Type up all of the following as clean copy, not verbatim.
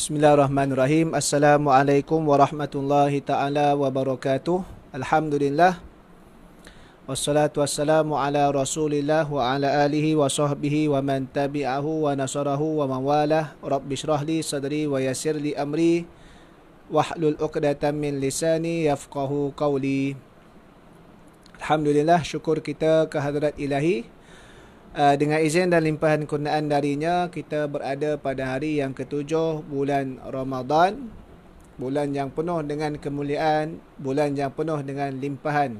Bismillahirrahmanirrahim. Assalamualaikum warahmatullahi ta'ala wabarakatuh. Alhamdulillah. Wassalatu wassalamu ala rasulillah wa ala alihi wa sahbihi wa man tabi'ahu wa nasarahu wa man walah. Rabbi syrah li sadri wa yassir li amri wahlul uqdatan min lisani yafqahu qawli. Alhamdulillah, syukur kita kehadrat ilahi. Dengan izin dan limpahan kurniaan darinya, kita berada pada hari yang ketujuh bulan Ramadan, bulan yang penuh dengan kemuliaan, bulan yang penuh dengan limpahan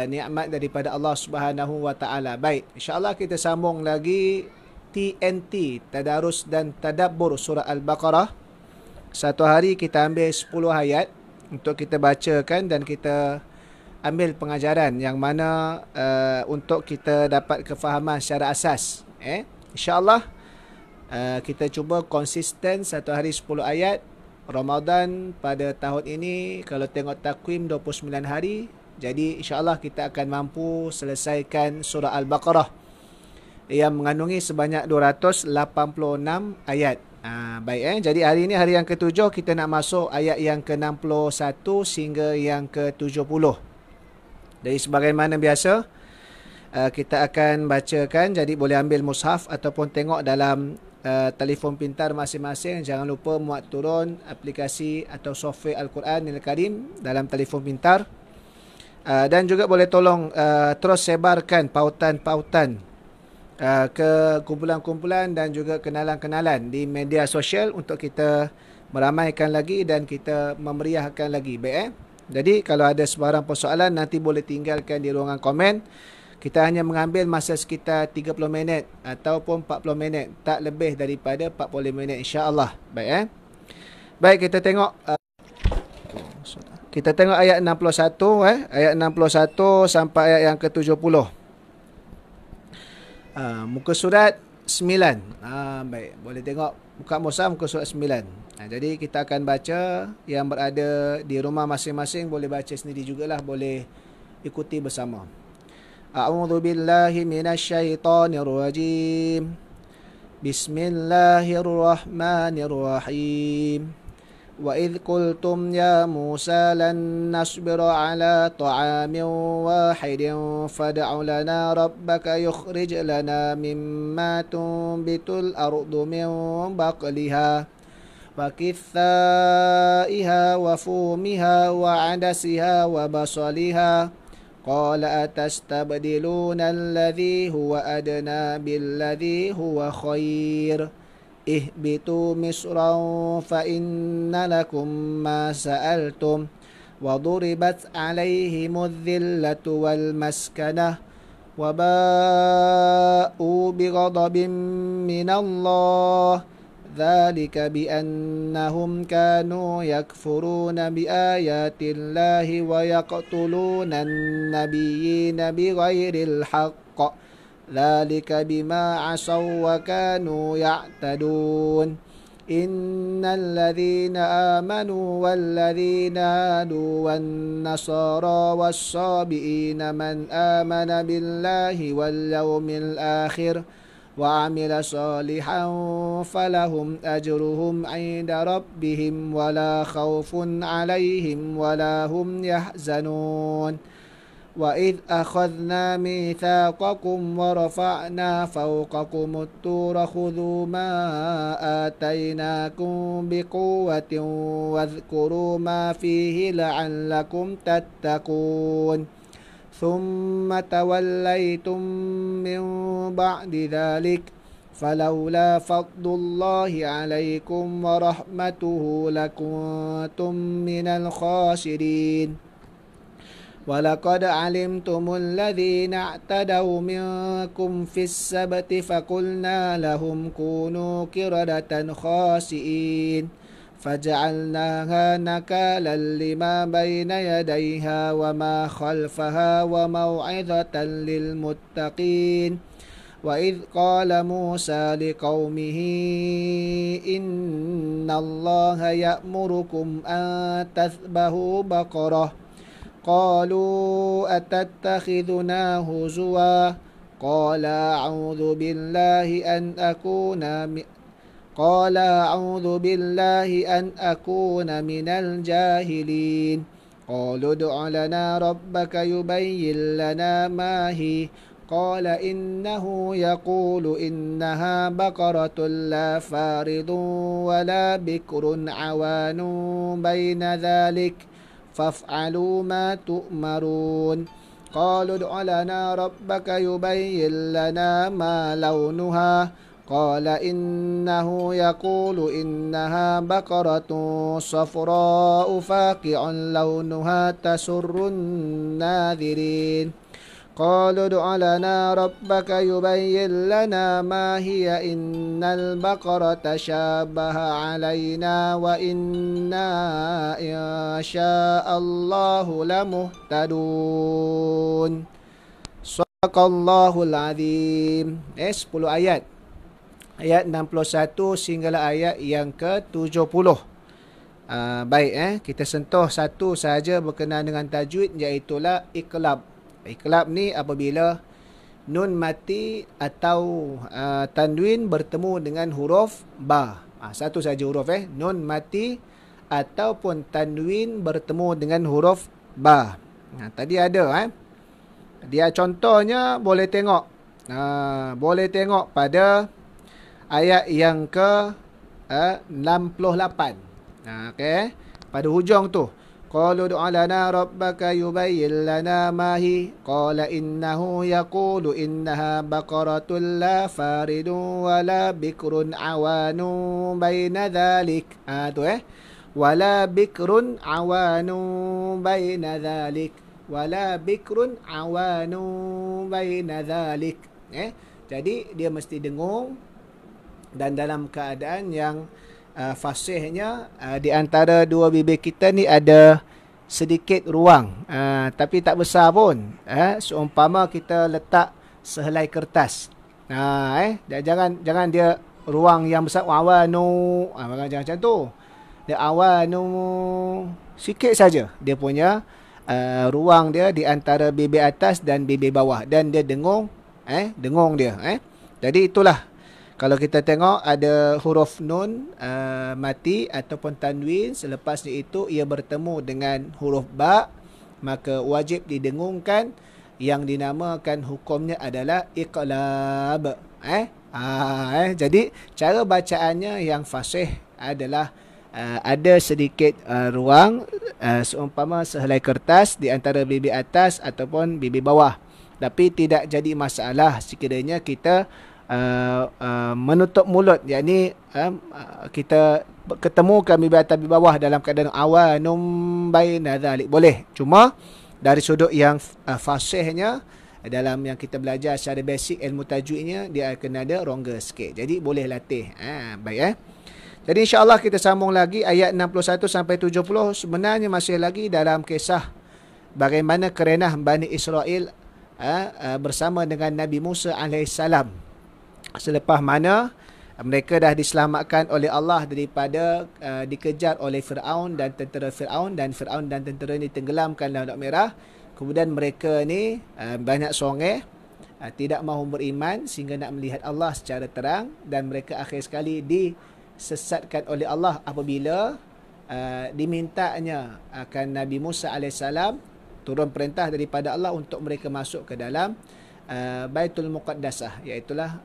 nikmat daripada Allah Subhanahu wa taala. Baik, insya-Allah kita sambung lagi TNT, Tadarus dan Tadabbur surah Al-Baqarah. Satu hari kita ambil 10 ayat untuk kita bacakan dan kita ambil pengajaran yang mana untuk kita dapat kefahaman secara asas. InsyaAllah kita cuba konsisten satu hari 10 ayat. Ramadan pada tahun ini kalau tengok takwim 29 hari. Jadi insyaAllah kita akan mampu selesaikan surah Al-Baqarah yang mengandungi sebanyak 286 ayat. Baik, jadi hari ini hari yang ketujuh, kita nak masuk ayat yang ke-61 sehingga yang ke-70. Jadi sebagaimana biasa, kita akan bacakan. Jadi boleh ambil mushaf ataupun tengok dalam telefon pintar masing-masing. Jangan lupa muat turun aplikasi atau software Al-Quran Al-Karim dalam telefon pintar. Dan juga boleh tolong terus sebarkan pautan-pautan ke kumpulan-kumpulan dan juga kenalan-kenalan di media sosial untuk kita meramaikan lagi dan kita memeriahkan lagi. Baik, Jadi kalau ada sebarang persoalan nanti boleh tinggalkan di ruangan komen. Kita hanya mengambil masa sekitar 30 minit ataupun 40 minit, tak lebih daripada 40 minit insya-Allah. Baik, kita tengok ayat 61 ayat 61 sampai ayat yang ke-70. Muka surat 9. Baik, boleh tengok buka mushaf muka surat 9. Jadi kita akan baca, yang berada di rumah masing-masing boleh baca sendiri jugalah, boleh ikuti bersama. A'udzu billahi minasyaitonir rajim. Bismillahirrahmanirrahim. Wa idh qultum ya Musa lan nasbira ala ta'amin wahidin fad'u lana rabbaka yukhrij lana mimma tunbitul ardu min baqliha wa kithaiha wa fumiha wa adasiha wa basaliha qala atastabdiluna alladhi huwa adna billadhi huwa khair ihbitu misran fa inna lakum ma sa'altum wa duribat alaihimudz dhillatu wal maskanah wa ba'u bighadabin minallah dzalika biannahum kanu yakfuruna biayatillahi wa yaqtuluna an-nabiyyina bighairil haqq dzalika bima 'asaw wa kanu ya'tadun innal ladzina amanu wal ladzina hadu wan nasara was-sabiina man amana billahi wal yawmil akhir wa 'amila shalihan falahum ajruhum 'inda rabbihim wala khaufun 'alaihim wala hum yahzanun. وَإِذْ أَخَذْنَا مِيثَاقَكُمْ وَرَفَعْنَا فَوْقَكُمُ الطُّورَ خُذُوا مَا آتَيْنَاكُمْ بِقُوَّةٍ وَاذْكُرُوا مَا فِيهِ لَعَلَّكُمْ تَتَّقُونَ ثُمَّ تَوَلَّيْتُمْ مِنْ بَعْدِ ذَلِكَ فَلَوْلَا فَضْلُ اللَّهِ عَلَيْكُمْ وَرَحْمَتُهُ لَكُنْتُمْ مِنَ الْخَاسِرِينَ وَلَقَدْ عَلِمْتُمُ الَّذِينَ اعْتَدَوْا مِنْكُمْ فِي السَّبْتِ فَقُلْنَا لَهُمْ كُونُوا قِرَدَةً خَاسِئِينَ فَجَعَلْنَاهَا نَكَالًا لِمَا بَيْنَ يَدَيْهَا وَمَا خَلْفَهَا وَمَوْعِظَةً لِلْمُتَّقِينَ وَإِذْ قَالَ مُوسَى لِقَوْمِهِ إِنَّ اللَّهَ يَأْمُرُكُمْ أَنْ تَذْبَحُوا بَقَرَةً قالوا أتتخذنا هزوا قال أعوذ بالله أن أكون قال أعوذ بالله أن أكون من الجاهلين قالوا ادع لنا ربك يبين لنا ما هي قال إنه يقول إنها بقرة لا فارض ولا بكر عوان بين ذلك فافعلوا ما تؤمرون قالوا ادع لنا ربك يبين لنا ما لونها قال إنه يقول إنها بقرة صفراء فاقع لونها تسر الناظرين قالوا ادع لنا ربك يبين لنا ما هي إن البقرة شابه علينا وإنا إن شاء الله لمهتدون صدق الله العظيم. 10 ayat. Ayat 61 sehinggalah ayat yang ke-70. Baik, kita sentuh satu sahaja berkenaan dengan tajwid, iaitulah iqlab. Iqlab ni apabila nun mati atau tanwin bertemu dengan huruf ba. Satu saja huruf nun mati ataupun tanwin bertemu dengan huruf ba. Tadi ada dia contohnya boleh tengok. Boleh tengok pada ayat yang ke 68. Okey, pada hujung tu. Qalu du'a lana rabbaka yubayyin lana ma hi qala innahu yaqulu innaha baqaratun la faridun wa la bikrun awanu baina dhalik. Tu wala bikrun awanu baina dhalik wala bikrun awanu baina dhalik. Jadi dia mesti dengung dan dalam keadaan yang fasihnya di antara dua bibir kita ni ada sedikit ruang, tapi tak besar pun. Seumpama kita letak sehelai kertas. Jangan dia ruang yang besar. Awanu, jangan macam tu. Dia awanu sikit saja. Dia punya ruang dia di antara bibir atas dan bibir bawah, dan dia dengung, dengung dia. Jadi itulah. Kalau kita tengok ada huruf nun mati ataupun tanwin, selepasnya itu ia bertemu dengan huruf ba, maka wajib didengungkan, yang dinamakan hukumnya adalah iqlab. Jadi cara bacaannya yang fasih adalah ada sedikit ruang, seumpama sehelai kertas di antara bibir atas ataupun bibir bawah. Tapi tidak jadi masalah sekiranya kita menutup mulut, yakni kita ketemukan bibir atas bibir bawah dalam keadaan awanum baina dzalik, boleh. Cuma dari sudut yang fasihnya, dalam yang kita belajar secara basic ilmu tajwidnya, dia akan ada rongga sikit. Jadi boleh latih. Baik. Jadi insya-Allah kita sambung lagi ayat 61 sampai 70. Sebenarnya masih lagi dalam kisah bagaimana kerenah Bani Israel bersama dengan Nabi Musa alaihissalam. Selepas mana mereka dah diselamatkan oleh Allah daripada dikejar oleh Fir'aun dan tentera Fir'aun, dan Fir'aun dan tentera ini tenggelamkan dalam Laut Merah. Kemudian mereka ni banyak songeh, tidak mahu beriman sehingga nak melihat Allah secara terang, dan mereka akhir sekali disesatkan oleh Allah apabila dimintanya akan Nabi Musa alaihissalam turun perintah daripada Allah untuk mereka masuk ke dalam Baitul Muqaddasah, iaitulah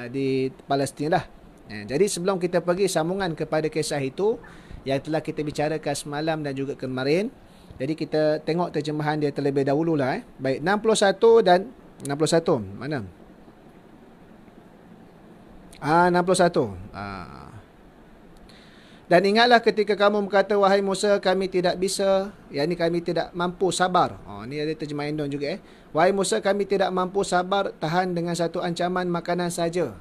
di Palestin lah. Jadi sebelum kita pergi sambungan kepada kisah itu yang telah kita bicarakan semalam dan juga kemarin, jadi kita tengok terjemahan dia terlebih dahulu lah. Baik, 61 dan 61 mana? 61. Dan ingatlah ketika kamu berkata, wahai Musa, kami tidak bisa, yakni kami tidak mampu sabar. Ni ada terjemahan Indon juga. Wahai Musa, kami tidak mampu sabar tahan dengan satu ancaman makanan saja.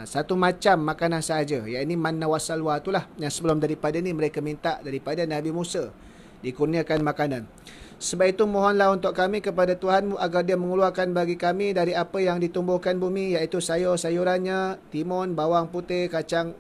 Satu macam makanan saja, yakni manna wasalwa itulah yang sebelum daripada ni mereka minta daripada Nabi Musa dikurniakan makanan. Sebab itu mohonlah untuk kami kepada Tuhanmu agar dia mengeluarkan bagi kami dari apa yang ditumbuhkan bumi, iaitu sayur-sayurannya, timun, bawang putih, kacang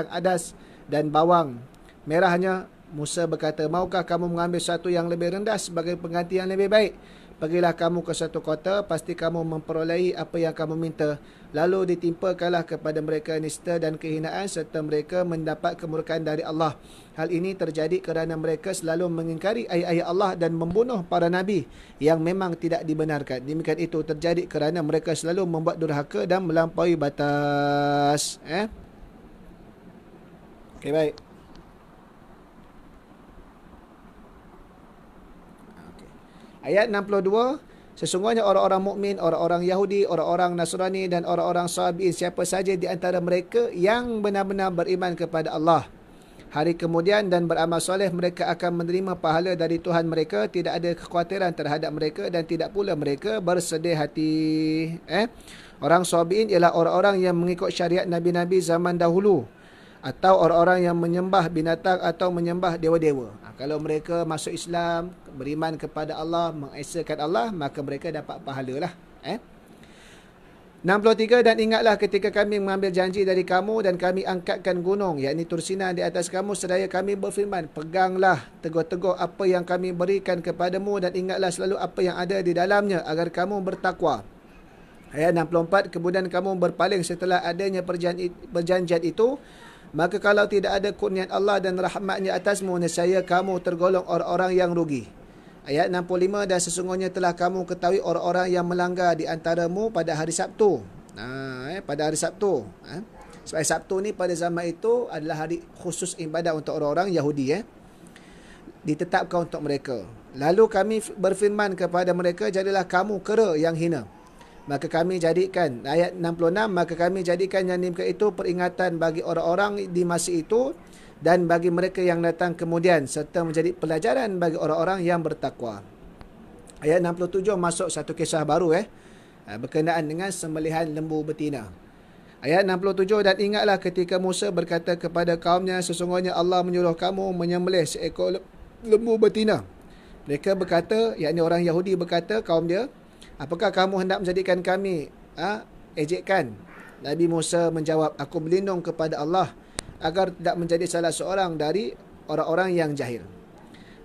adas dan bawang merahnya. Musa berkata, maukah kamu mengambil satu yang lebih rendah sebagai pengganti yang lebih baik? Pergilah kamu ke satu kota, pasti kamu memperolehi apa yang kamu minta. Lalu ditimpakanlah kepada mereka nista dan kehinaan serta mereka mendapat kemurkaan dari Allah. Hal ini terjadi kerana mereka selalu mengingkari ayat-ayat Allah dan membunuh para nabi yang memang tidak dibenarkan. Demikian itu terjadi kerana mereka selalu membuat durhaka dan melampaui batas. Okey, baik. Ayat 62, sesungguhnya orang-orang mukmin, orang-orang Yahudi, orang-orang Nasrani dan orang-orang Sabi'in, siapa saja di antara mereka yang benar-benar beriman kepada Allah hari kemudian dan beramal soleh, mereka akan menerima pahala dari Tuhan mereka, tidak ada kekhawatiran terhadap mereka dan tidak pula mereka bersedih hati. Orang Sabi'in ialah orang-orang yang mengikut syariat Nabi-Nabi zaman dahulu, atau orang-orang yang menyembah binatang atau menyembah dewa-dewa. Kalau mereka masuk Islam, beriman kepada Allah, mengesakan Allah, maka mereka dapat pahala lah. 63, dan ingatlah ketika kami mengambil janji dari kamu dan kami angkatkan gunung, yakni Tursina, di atas kamu seraya kami berfirman, peganglah teguh-teguh apa yang kami berikan kepadamu dan ingatlah selalu apa yang ada di dalamnya agar kamu bertakwa. Ayat 64, kemudian kamu berpaling setelah adanya perjanjian itu, maka kalau tidak ada kurnian Allah dan rahmatnya atasmu, nescaya kamu tergolong orang-orang yang rugi. Ayat 65, dan sesungguhnya telah kamu ketahui orang-orang yang melanggar di antaramu pada hari Sabtu. Pada hari Sabtu. Sebab Sabtu ni pada zaman itu adalah hari khusus ibadah untuk orang-orang Yahudi. Ditetapkan untuk mereka. Lalu kami berfirman kepada mereka, jadilah kamu kera yang hina. Maka kami jadikan, ayat 66, maka kami jadikan yang demikian itu peringatan bagi orang-orang di masa itu dan bagi mereka yang datang kemudian, serta menjadi pelajaran bagi orang-orang yang bertakwa. Ayat 67 masuk satu kisah baru berkenaan dengan sembelihan lembu betina. Ayat 67, dan ingatlah ketika Musa berkata kepada kaumnya, sesungguhnya Allah menyuruh kamu menyembelih seekor lembu betina. Mereka berkata, yakni orang Yahudi berkata, kaum dia, apakah kamu hendak menjadikan kami ejekkan? Nabi Musa menjawab, aku berlindung kepada Allah agar tidak menjadi salah seorang dari orang-orang yang jahil.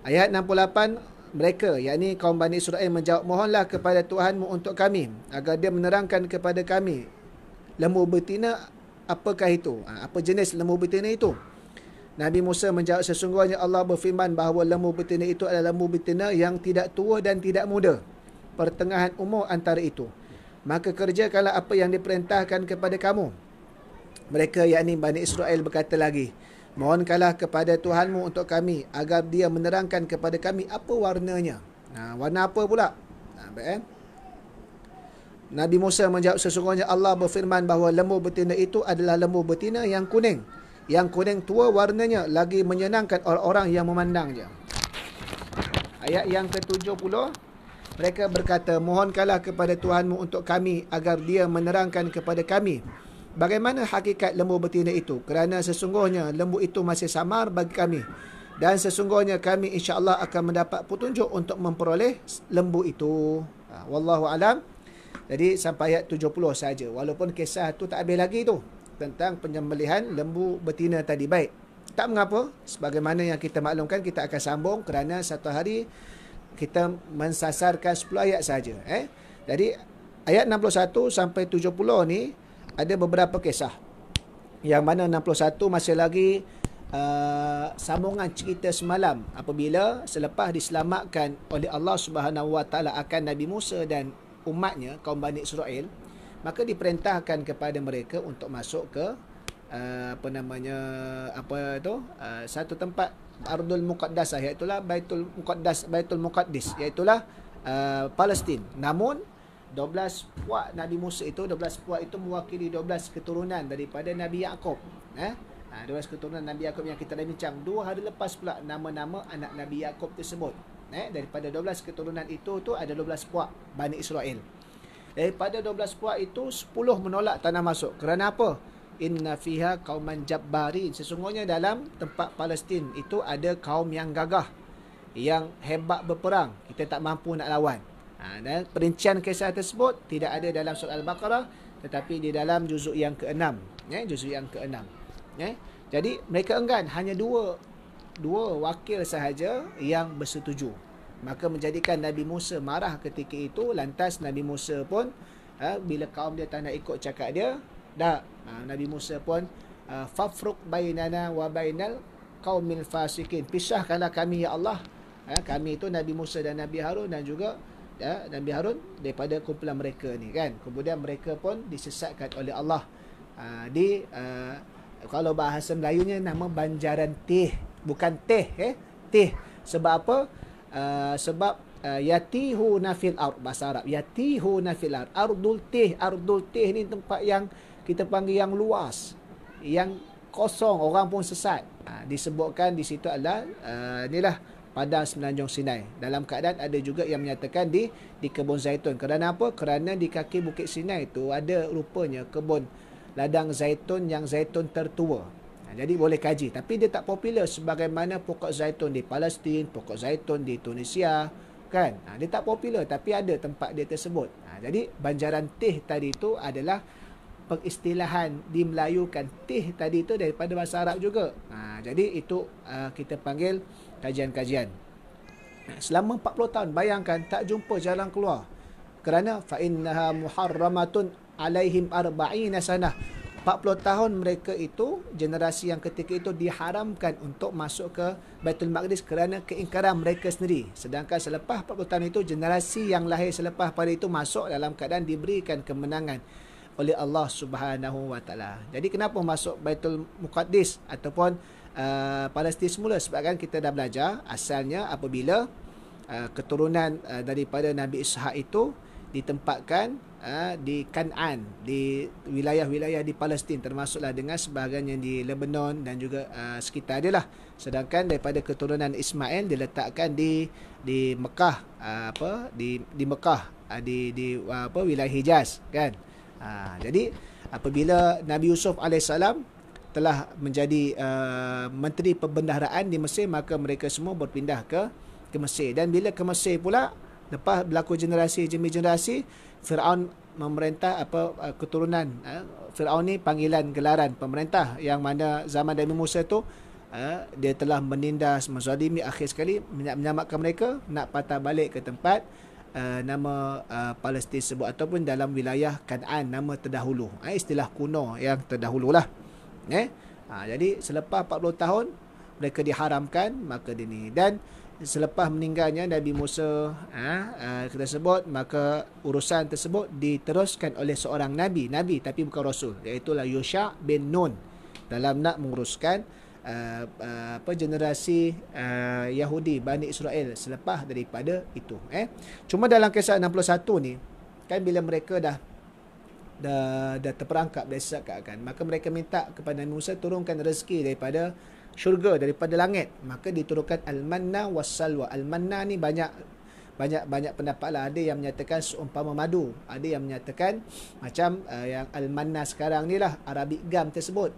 Ayat 68, mereka, yakni kaum Bani Israel menjawab, mohonlah kepada Tuhanmu untuk kami agar dia menerangkan kepada kami lembu betina apakah itu, apa jenis lembu betina itu. Nabi Musa menjawab, sesungguhnya Allah berfirman bahawa lembu betina itu adalah lembu betina yang tidak tua dan tidak muda, pertengahan umur antara itu. Maka kerjakanlah apa yang diperintahkan kepada kamu. Mereka, yakni Bani Israel, berkata lagi, mohonkanlah kepada Tuhanmu untuk kami agar dia menerangkan kepada kami apa warnanya. Warna apa pula? Nabi Musa menjawab, sesungguhnya Allah berfirman bahawa lembu betina itu adalah lembu betina yang kuning. Yang kuning tua warnanya, lagi menyenangkan orang-orang yang memandangnya. Ayat yang ke-70, mereka berkata, mohonkanlah kepada Tuhanmu untuk kami agar dia menerangkan kepada kami bagaimana hakikat lembu betina itu, kerana sesungguhnya lembu itu masih samar bagi kami dan sesungguhnya kami insya-Allah akan mendapat petunjuk untuk memperoleh lembu itu. Wallahu alam. Jadi sampai ayat 70 saja, walaupun kisah tu tak habis lagi tu tentang penyembelihan lembu betina tadi. Baik, tak mengapa, sebagaimana yang kita maklumkan, kita akan sambung kerana satu hari kita mensasarkan 10 ayat saja. Jadi ayat 61 sampai 70 ni ada beberapa kisah, yang mana 61 masih lagi sambungan cerita semalam apabila selepas diselamatkan oleh Allah Subhanahu Wa Taala akan Nabi Musa dan umatnya, kaum Bani Israel, maka diperintahkan kepada mereka untuk masuk ke satu tempat Ardul Muqaddasah, iaitu Baitul Muqaddis, iaitu Palestin. Namun 12 puak Nabi Musa itu, 12 puak itu mewakili 12 keturunan daripada Nabi Yaakob. 12 keturunan Nabi Yaakob yang kita dah bincang 2 hari lepas pula nama-nama anak Nabi Yaakob tersebut. Daripada 12 keturunan itu ada 12 puak Bani Israel. Daripada 12 puak itu 10 menolak tanah masuk. Kerana apa? Inna fiha qauman jabbarin. Sesungguhnya dalam tempat Palestin itu ada kaum yang gagah, yang hebat berperang. Kita tak mampu nak lawan. Dan perincian kisah tersebut tidak ada dalam surah Al-Baqarah, tetapi di dalam juzuk yang ke-6. Juzuk yang ke-6. Jadi mereka enggan, hanya dua wakil sahaja yang bersetuju. Maka menjadikan Nabi Musa marah ketika itu. Lantas Nabi Musa pun bila kaum dia tak nak ikut cakap dia, Nabi Musa pun fafruq bainana wa bainal qaumil fasikin, pisahkanlah kami ya Allah, kami itu Nabi Musa dan Nabi Harun, dan juga Nabi Harun daripada kumpulan mereka ni kan. Kemudian mereka pun disesatkan oleh Allah. Kalau bahasa Melayunya nama banjaran Tih, bukan Teh, Tih. Sebab apa? Sebab yatihuna fil ard, bahasa Arab yatihuna fil ard, ardul Tih ni tempat yang kita panggil yang luas, yang kosong, orang pun sesat. Disebutkan di situ adalah inilah padang semenanjung Sinai. Dalam keadaan ada juga yang menyatakan di kebun zaitun. Kerana apa? Kerana di kaki Bukit Sinai itu ada rupanya kebun ladang zaitun yang zaitun tertua. Jadi boleh kaji. Tapi dia tak popular sebagaimana pokok zaitun di Palestin, pokok zaitun di Tunisia, kan? Dia tak popular, tapi ada tempat dia tersebut. Jadi banjaran Tih tadi itu adalah pengistilahan di Melayukan. Tih tadi itu daripada bahasa Arab juga. Jadi itu kita panggil kajian-kajian. Selama 40 tahun, bayangkan tak jumpa jalan keluar. Kerana fa innaha muharramatun alaihim arba'ina sanah. 40 tahun mereka itu, generasi yang ketika itu diharamkan untuk masuk ke Baitul Maqdis kerana keingkaran mereka sendiri. Sedangkan selepas 40 tahun itu, generasi yang lahir selepas pada itu masuk dalam keadaan diberikan kemenangan oleh Allah Subhanahu wa taala. Jadi kenapa masuk Baitul Muqaddis ataupun Palestin semula? Sebab kan kita dah belajar asalnya apabila keturunan daripada Nabi Ishaq itu ditempatkan di Kan'an, di wilayah-wilayah di Palestin, termasuklah dengan sebahagian yang di Lebanon dan juga sekitar dia lah. Sedangkan daripada keturunan Ismail diletakkan di Mekah, di Mekah, di wilayah Hijaz kan. Jadi apabila Nabi Yusuf alaihissalam telah menjadi menteri perbendaharaan di Mesir, maka mereka semua berpindah ke Mesir. Dan bila ke Mesir pula, lepas berlaku generasi demi generasi, Firaun memerintah keturunan Firaun ni panggilan gelaran pemerintah, yang mana zaman Nabi Musa tu dia telah menindas, menzalimi, akhir sekali menyelamatkan mereka, nak patah balik ke tempat nama Palestin sebut ataupun dalam wilayah Kan'an, nama terdahulu, istilah kuno yang terdahululah. Jadi selepas 40 tahun mereka diharamkan, maka ini. Dan selepas meninggalnya Nabi Musa kita sebut, maka urusan tersebut diteruskan oleh seorang nabi tapi bukan rasul, iaitu Yusha bin Nun, dalam nak menguruskan generasi Yahudi Bani Israel selepas daripada itu. Cuma dalam kisah 61 ni kan, bila mereka dah terperangkap, dah disesatkan, maka mereka minta kepada Nabi Musa turunkan rezeki daripada syurga, daripada langit. Maka diturunkan al-manna was-salwa. Al-manna ni banyak pendapat lah. Ada yang menyatakan seumpama madu, ada yang menyatakan macam yang al-manna sekarang ni lah, Arabic gum tersebut.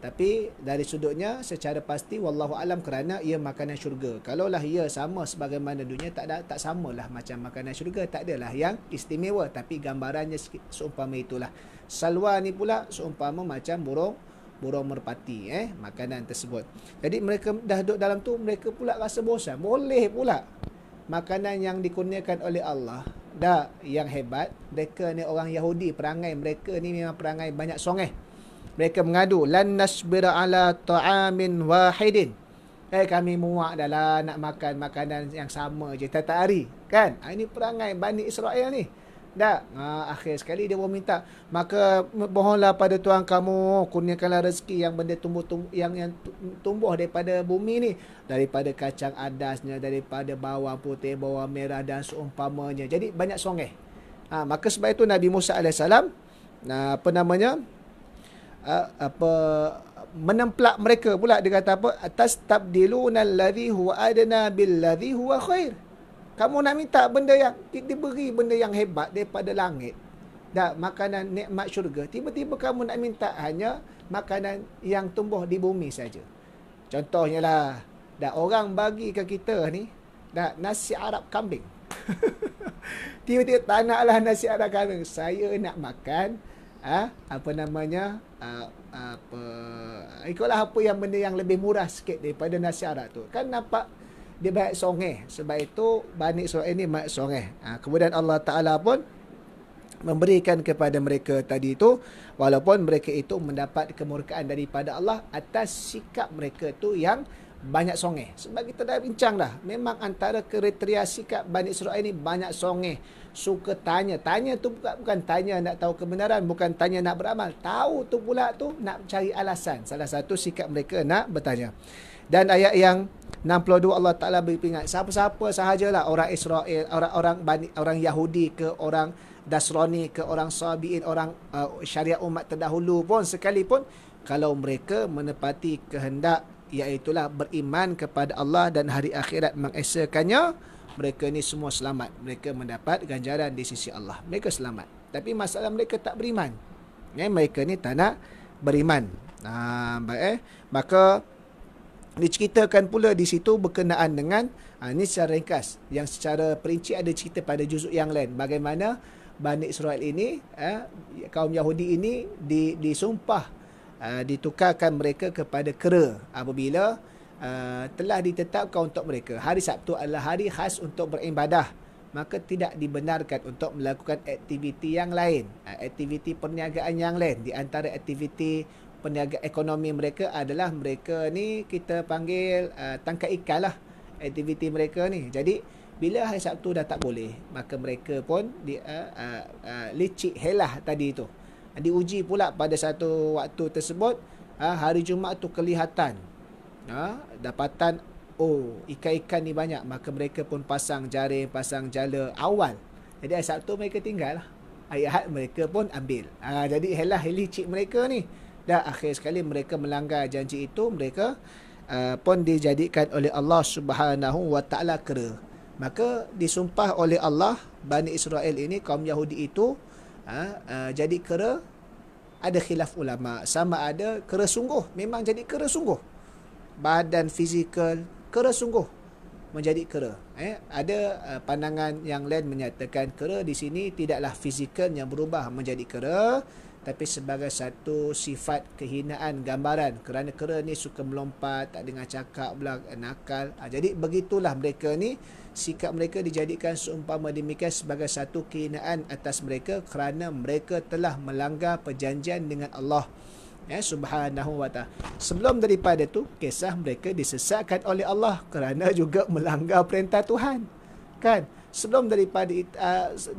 Tapi dari sudutnya secara pasti wallahu alam, kerana ia makanan syurga. Kalaulah ia sama sebagaimana dunia, tak samalah macam makanan syurga, tak adalah yang istimewa, tapi gambarannya seumpama itulah. Salwa ni pula seumpama macam burung merpati, makanan tersebut. Jadi mereka dah duduk dalam tu, mereka pula rasa bosan. Boleh pula makanan yang dikurniakan oleh Allah. Yang hebat, mereka ni orang Yahudi, perangai mereka ni memang perangai banyak songeh. Mereka mengadu, lan nasbira ala ta'amin wahidin. Kami muak dah lah nak makan makanan yang sama je tiap hari, kan? Ini perangai Bani Israel ni. Akhir sekali dia pun minta, maka mohonlah pada Tuhan kamu, kurniakanlah rezeki yang benda yang tumbuh daripada bumi ni, daripada kacang adasnya, daripada bawang putih, bawang merah dan seumpamanya. Jadi banyak songeh. Maka sebab itu Nabi Musa alaihissalam menemplak mereka pula. Dia kata apa? Tastabdiluna alladhi huwa adna billadhi huwa khair. Kamu nak minta benda yang diberi, benda yang hebat daripada langit, makanan nikmat syurga, tiba-tiba kamu nak minta hanya makanan yang tumbuh di bumi saja. Contohnya lah, orang bagi ke kita ni nasi Arab kambing. Tiba-tiba tak naklah nasi Arab kambing, saya nak makan ikutlah apa yang benda yang lebih murah sikit daripada nasi Arab tu. Kan nampak dia banyak songeh. Sebab itu Bani Israel ni banyak songeh. Kemudian Allah Ta'ala pun memberikan kepada mereka tadi itu, walaupun mereka itu mendapat kemurkaan daripada Allah atas sikap mereka tu yang banyak songeh. Sebab kita dah bincang dah, memang antara kriteria sikap Bani Israel ni banyak songeh, suka tanya. Tanya tu bukan tanya nak tahu kebenaran, bukan tanya nak beramal. Tahu tu pula tu nak cari alasan. Salah satu sikap mereka nak bertanya. Dan ayat yang 62 Allah Ta'ala beringat, siapa-siapa sahajalah orang Israel, orang Yahudi ke, orang Nasrani ke, orang Sabi'in, orang syariat umat terdahulu pun sekalipun, kalau mereka menepati kehendak, iaitulah beriman kepada Allah dan hari akhirat mengesakannya, mereka ni semua selamat. Mereka mendapat ganjaran di sisi Allah. Mereka selamat. Tapi masalah mereka tak beriman. Mereka ni tak nak beriman. Maka diceritakan pula di situ berkenaan dengan ini secara ringkas, yang secara perinci ada cerita pada juzuk yang lain, bagaimana Bani Israel ini, kaum Yahudi ini disumpah, ditukarkan mereka kepada kera apabila telah ditetapkan untuk mereka hari Sabtu adalah hari khas untuk beribadah, maka tidak dibenarkan untuk melakukan aktiviti yang lain, aktiviti perniagaan yang lain. Di antara aktiviti perniagaan ekonomi mereka adalah mereka ni kita panggil tangkap ikan lah, aktiviti mereka ni. Jadi bila hari Sabtu dah tak boleh, maka mereka pun licik helah tadi tu. Diuji pula pada satu waktu tersebut, hari Jumaat tu kelihatan dapatan, ikan-ikan ni banyak, maka mereka pun pasang jaring, pasang jala awal. Jadi hari Sabtu mereka tinggal lah, hari Ahad mereka pun ambil. Jadi helah licik mereka ni. Dan akhir sekali mereka melanggar janji itu, mereka pun dijadikan oleh Allah Subhanahu wa Ta'ala kera. Maka disumpah oleh Allah, Bani Israel ini, kaum Yahudi itu jadi kera. Ada khilaf ulama, sama ada kera sungguh, memang jadi kera sungguh, badan fizikal kera sungguh menjadi kera. Ada pandangan yang lain menyatakan kera di sini tidaklah fizikal yang berubah menjadi kera, tapi sebagai satu sifat kehinaan gambaran, kerana kera ni suka melompat, tak dengar cakap pula, nakal. Jadi begitulah mereka ni, sikap mereka dijadikan seumpama demikian sebagai satu kehinaan atas mereka, kerana mereka telah melanggar perjanjian dengan Allah Subhanahu wa ta'ala. Sebelum daripada tu, kisah mereka disesatkan oleh Allah kerana juga melanggar perintah Tuhan, kan? Sebelum daripada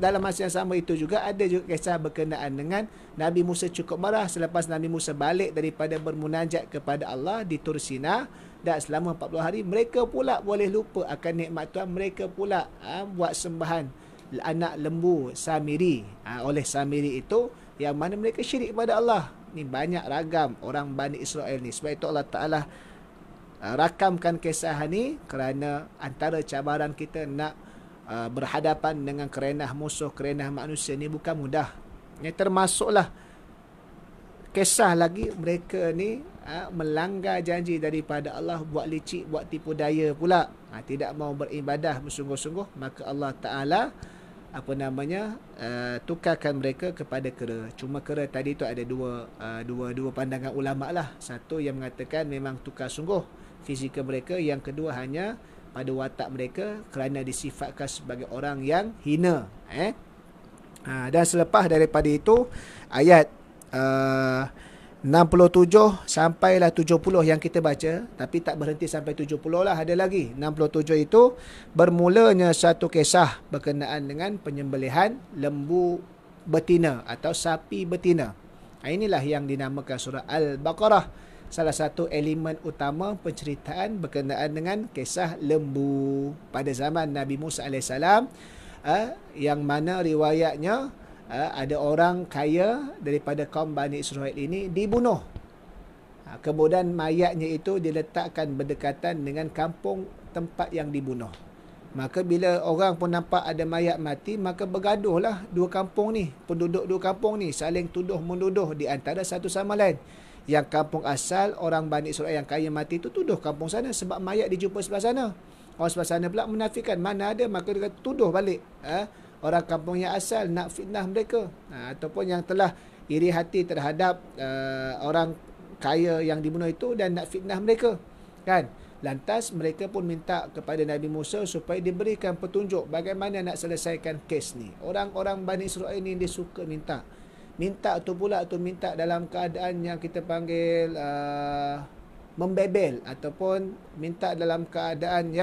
dalam masa yang sama itu juga ada juga kisah berkenaan dengan Nabi Musa cukup marah selepas Nabi Musa balik daripada bermunajat kepada Allah di Tur Sina, dan selama 40 hari mereka pula boleh lupa akan nikmat Tuhan. Mereka pula buat sembahan anak lembu Samiri, oleh Samiri itu, yang mana mereka syirik kepada Allah. Ni banyak ragam orang Bani Israel ni. Sebab itu Allah Ta'ala rakamkan kisah ni, kerana antara cabaran kita nak berhadapan dengan kerenah musuh, kerenah manusia ni bukan mudah. Termasuklah kisah lagi mereka ni melanggar janji daripada Allah, buat licik, buat tipu daya pula, tidak mau beribadah bersungguh-sungguh. Maka Allah Ta'ala tukarkan mereka kepada kera. Cuma kera tadi tu ada dua pandangan ulama lah. Satu yang mengatakan memang tukar sungguh fizikal mereka, yang kedua hanya pada watak mereka kerana disifatkan sebagai orang yang hina. Dan selepas daripada itu, ayat 67 sampailah 70 yang kita baca, tapi tak berhenti sampai 70 lah, ada lagi 67 itu bermulanya satu kisah berkenaan dengan penyembelihan lembu betina atau sapi betina. Inilah yang dinamakan surah Al-Baqarah. Salah satu elemen utama penceritaan berkenaan dengan kisah lembu pada zaman Nabi Musa AS, yang mana riwayatnya ada orang kaya daripada kaum Bani Israel ini dibunuh. Kemudian mayatnya itu diletakkan berdekatan dengan kampung tempat yang dibunuh. Maka bila orang pun nampak ada mayat mati, maka bergaduhlah dua kampung ni, penduduk dua kampung ni saling tuduh-menuduh di antara satu sama lain. Yang kampung asal orang Bani Israel yang kaya mati itu tuduh kampung sana sebab mayat dijumpa sebelah sana. Orang sebelah sana pula menafikan mana ada, maka dia tuduh balik orang kampung yang asal nak fitnah mereka, ataupun yang telah iri hati terhadap orang kaya yang dibunuh itu dan nak fitnah mereka, kan? Lantas mereka pun minta kepada Nabi Musa supaya diberikan petunjuk bagaimana nak selesaikan kes ni. Orang-orang Bani Israel ni dia suka minta. Minta tu pula tu minta dalam keadaan yang kita panggil membebel, ataupun minta dalam keadaan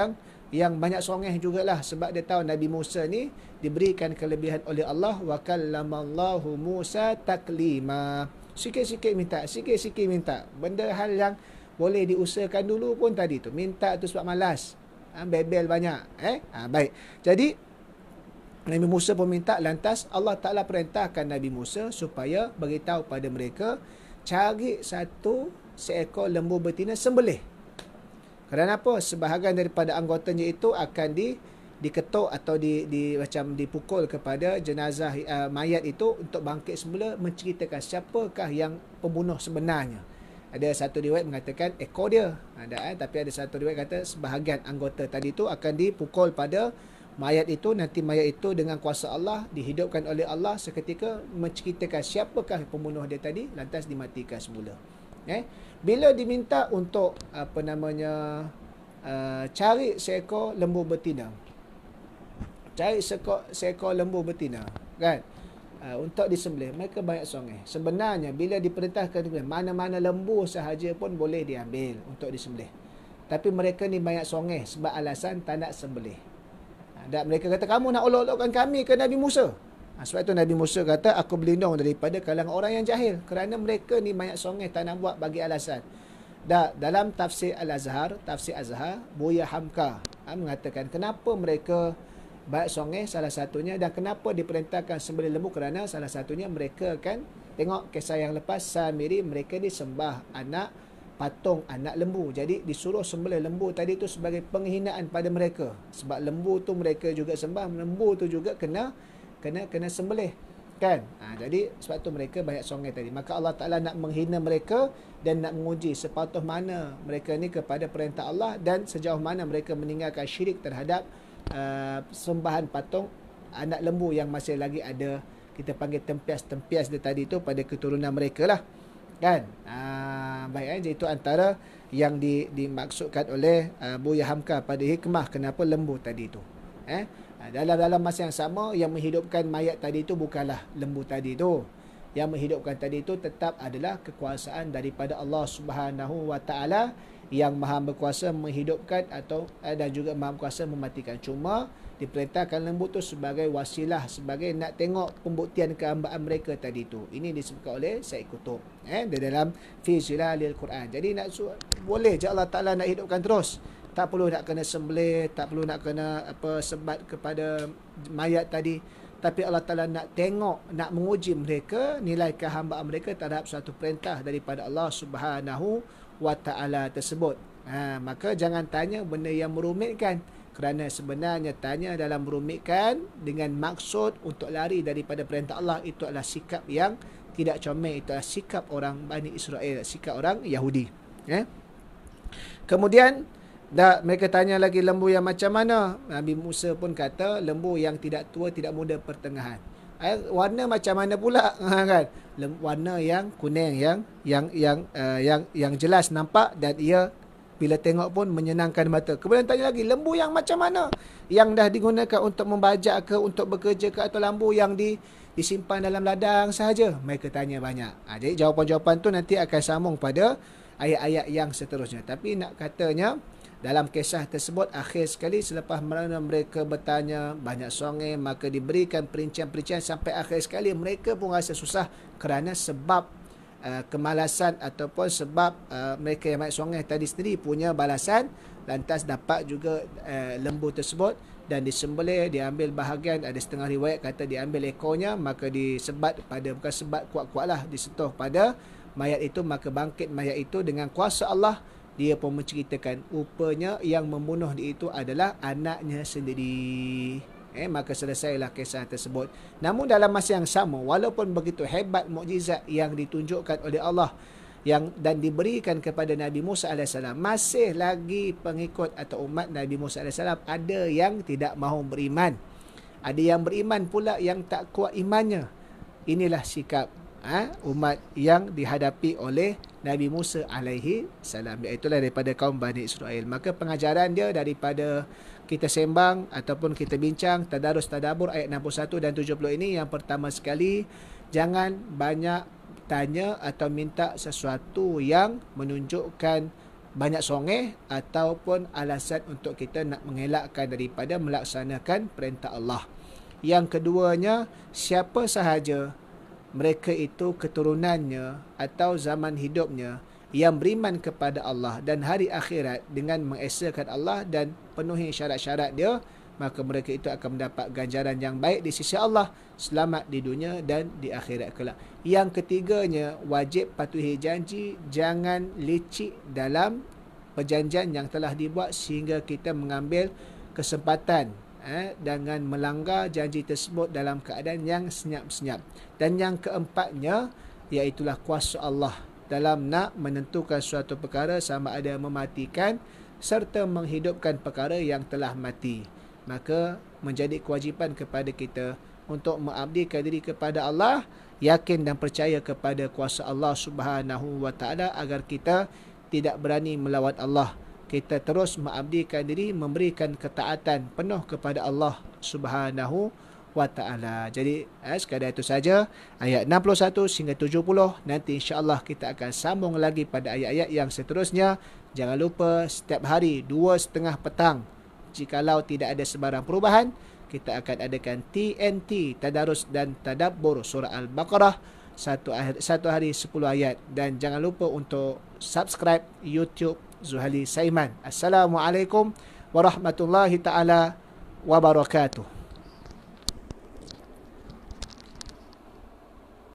yang banyak songeh jugalah, sebab dia tahu Nabi Musa ni diberikan kelebihan oleh Allah. Wa kallamallahu Musa taklima. Sikit-sikit minta. Benda hal yang boleh diusahakan dulu pun tadi tu. Minta tu sebab malas. Bebel banyak. Baik. Jadi, Nabi Musa pun minta. Lantas Allah Ta'ala perintahkan Nabi Musa supaya beritahu pada mereka, cari seekor lembu betina, sembelih. Kerana apa? Sebahagian daripada anggotanya itu akan diketuk atau macam dipukul kepada jenazah mayat itu untuk bangkit semula, menceritakan siapakah yang pembunuh sebenarnya. Ada satu riwayat mengatakan ekor dia. Tapi ada satu riwayat kata sebahagian anggota tadi itu akan dipukul pada mayat itu. Nanti mayat itu dengan kuasa Allah dihidupkan oleh Allah seketika, menceritakan siapakah pembunuh dia tadi, lantas dimatikan semula. Bila diminta untuk cari seekor lembu betina. Cari seekor lembu betina, kan? Untuk disembelih, mereka banyak songeh. Sebenarnya bila diperintahkan mana-mana lembu sahaja pun boleh diambil untuk disembelih. Tapi mereka ni banyak songeh sebab alasan tak nak sembelih. Dan mereka kata, kamu nak olok-olokkan kami ke Nabi Musa? Sebab itu Nabi Musa kata, aku berlindung daripada kalangan orang yang jahil. Kerana mereka ni banyak songeh, tak nak buat bagi alasan. Dalam tafsir Al-Azhar, Buya Hamka mengatakan kenapa mereka banyak songeh, salah satunya, dan kenapa diperintahkan sembelih lembu, kerana salah satunya mereka kan tengok kisah yang lepas, Samiri, mereka disembah patung anak lembu. Jadi disuruh sembelih lembu tadi tu sebagai penghinaan pada mereka. Sebab lembu tu mereka juga sembah, lembu tu juga kena sembelih, kan? Jadi sebab tu mereka banyak songeh tadi. Maka Allah Ta'ala nak menghina mereka dan nak menguji sepatuh mana mereka ni kepada perintah Allah dan sejauh mana mereka meninggalkan syirik terhadap sembahan patung anak lembu yang masih lagi ada, kita panggil tempias dia tadi tu pada keturunan mereka lah, kan? Baik, jadi itu antara yang dimaksudkan oleh Buya Hamka pada hikmah kenapa lembu tadi tu. Dalam masa yang sama, yang menghidupkan mayat tadi tu bukanlah lembu tadi tu. Yang menghidupkan tadi tu tetap adalah kekuasaan daripada Allah Subhanahu Wa Taala yang maha berkuasa menghidupkan dan juga maha berkuasa mematikan. Cuma diperintahkan lembu tu sebagai wasilah, sebagai nak tengok pembuktian kehambaan mereka tadi tu. Ini disebutkan oleh Said Qutb di dalam Fi Zilalil Quran. Jadi boleh je Allah Ta'ala nak hidupkan terus. Tak perlu nak kena sembelih, tak perlu nak kena sebat kepada mayat tadi. Tapi Allah Ta'ala nak tengok, nak menguji mereka, nilai kehambaan mereka terhadap satu perintah daripada Allah Subhanahu Wa Ta'ala tersebut. Maka jangan tanya benda yang merumitkan, kerana sebenarnya tanya dalam merumitkan dengan maksud untuk lari daripada perintah Allah, itu adalah sikap yang tidak comel. Itu adalah sikap orang Bani Israel, sikap orang Yahudi. Kemudian mereka tanya lagi, lembu yang macam mana? Nabi Musa pun kata, lembu yang tidak tua, tidak muda, pertengahan. Warna macam mana pula? Kan? Warna yang kuning, yang jelas nampak, dan ia bila tengok pun menyenangkan mata. Kemudian tanya lagi, lembu yang macam mana? Yang dah digunakan untuk membajak ke, untuk bekerja ke, atau lembu yang disimpan dalam ladang sahaja? Mereka tanya banyak. Jadi jawapan-jawapan tu nanti akan sambung pada ayat-ayat yang seterusnya. Tapi nak katanya, dalam kisah tersebut, akhir sekali selepas mana mereka bertanya banyak songeh, maka diberikan perincian-perincian sampai akhir sekali mereka pun rasa susah kerana sebab kemalasan ataupun sebab mereka yang banyak songeh tadi sendiri punya balasan. Lantas dapat juga lembu tersebut dan disembelih, diambil bahagian, ada setengah riwayat kata diambil ekornya, maka disebat pada, bukan sebat kuat-kuat lah, disentuh pada mayat itu, maka bangkit mayat itu dengan kuasa Allah. Dia pun menceritakan rupanya yang membunuh dia itu adalah anaknya sendiri. Maka selesailah kisah tersebut. Namun dalam masa yang sama, walaupun begitu hebat mukjizat yang ditunjukkan oleh Allah dan diberikan kepada Nabi Musa AS, masih lagi pengikut atau umat Nabi Musa AS ada yang tidak mahu beriman. Ada yang beriman pula yang tak kuat imannya. Inilah sikap umat yang dihadapi oleh Nabi Musa alaihi salam, iaitulah daripada kaum Bani Israel. Maka pengajaran dia daripada kita sembang ataupun kita bincang tadarus tadabbur ayat 61 dan 70 ini, yang pertama sekali, jangan banyak tanya atau minta sesuatu yang menunjukkan banyak songeh ataupun alasan untuk kita nak mengelakkan daripada melaksanakan perintah Allah. Yang keduanya, siapa sahaja mereka itu keturunannya atau zaman hidupnya yang beriman kepada Allah dan hari akhirat dengan mengesakan Allah dan penuhi syarat-syarat dia, maka mereka itu akan mendapat ganjaran yang baik di sisi Allah, selamat di dunia dan di akhirat kelak. Yang ketiganya, wajib patuhi janji, jangan licik dalam perjanjian yang telah dibuat sehingga kita mengambil kesempatan dengan melanggar janji tersebut dalam keadaan yang senyap-senyap. Dan yang keempatnya, iaitulah kuasa Allah dalam nak menentukan suatu perkara, sama ada mematikan serta menghidupkan perkara yang telah mati. Maka menjadi kewajipan kepada kita untuk mengabdikan diri kepada Allah, yakin dan percaya kepada kuasa Allah Subhanahu wa taala, agar kita tidak berani melawan Allah. Kita terus mengabdikan diri, memberikan ketaatan penuh kepada Allah Subhanahu wa taala. Jadi sekadar itu saja ayat 61 hingga 70. Nanti insya-Allah kita akan sambung lagi pada ayat-ayat yang seterusnya. Jangan lupa setiap hari 2:30 petang, jikalau tidak ada sebarang perubahan, kita akan adakan TNT, Tadarus dan Tadabbur surah Al-Baqarah, satu hari 10 ayat. Dan jangan lupa untuk subscribe YouTube Zuhali Saiman. Assalamualaikum warahmatullahi taala wabarakatuh.